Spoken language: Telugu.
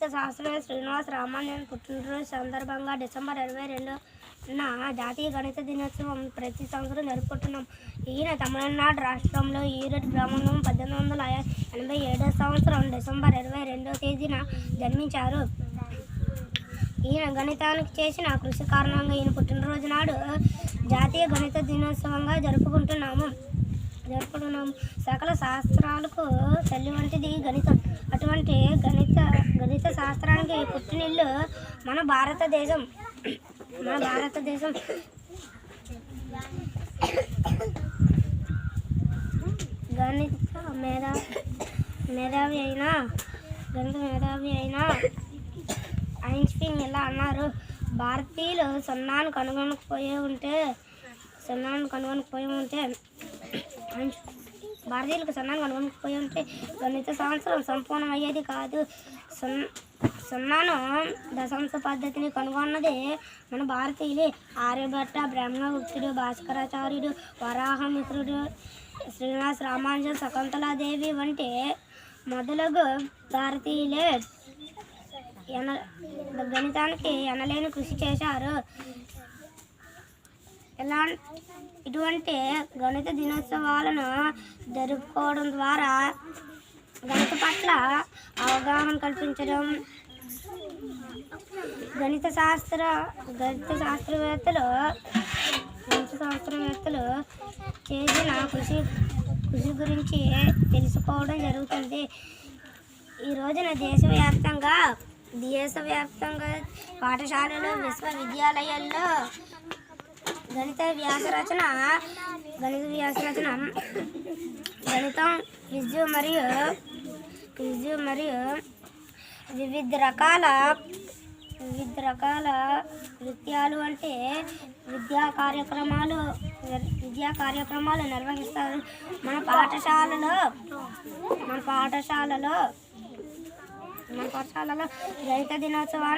శాస్త్రవేత్త శ్రీనివాస రామానుజన్ పుట్టినరోజు సందర్భంగా డిసెంబర్ 22న జాతీయ గణిత దినోత్సవం ప్రతి సంవత్సరం జరుపుకుంటున్నాం. ఈయన తమిళనాడు రాష్ట్రంలో ఈరోడ్ గ్రామంలో 1887 సంవత్సరం డిసెంబర్ 22వ తేదీన జన్మించారు. ఈయన గణితానికి చేసిన కృషి కారణంగా ఈయన పుట్టినరోజు నాడు జాతీయ గణిత దినోత్సవంగా జరుపుకుంటున్నాము. సకల శాస్త్రాలకు తల్లి వంటిది గణితం. అటువంటి గణిత శాస్త్రానికి పుట్టినిల్లు మన భారతదేశం. గణిత మేధావి అయిన ఐన్స్టీన్ ఇలా అన్నారు: భారతీయులు సున్నాను కనుగొనకపోయి ఉంటే గణిత శాస్త్రం సంపూర్ణమయ్యేది కాదు. సున్నాను దశాంశ పద్ధతిని కనుగొన్నది మన భారతీయులే. ఆర్యభట్ట, బ్రహ్మగుప్తుడు, భాస్కరాచార్యుడు, వరాహమిత్రుడు, శ్రీనివాస రామానుజన్, శకుంతలాదేవి వంటి మొదలగు భారతీయులే గణితానికి ఎనలేని కృషి చేశారు. ఇటువంటి గణిత దినోత్సవాలను జరుపుకోవడం ద్వారా గణిత పట్ల అవగాహన కల్పించడం, గణిత శాస్త్రవేత్తలు చేసిన కృషి గురించి తెలుసుకోవడం జరుగుతుంది. ఈ రోజున దేశవ్యాప్తంగా పాఠశాలలు, విశ్వవిద్యాలయాల్లో గణిత వ్యాసరచన, గణితం, క్విజ్ మరియు వివిధ రకాల నృత్యాలు వంటి విద్యా కార్యక్రమాలు నిర్వహిస్తారు. మన పాఠశాలలో గణిత దినోత్సవాన్ని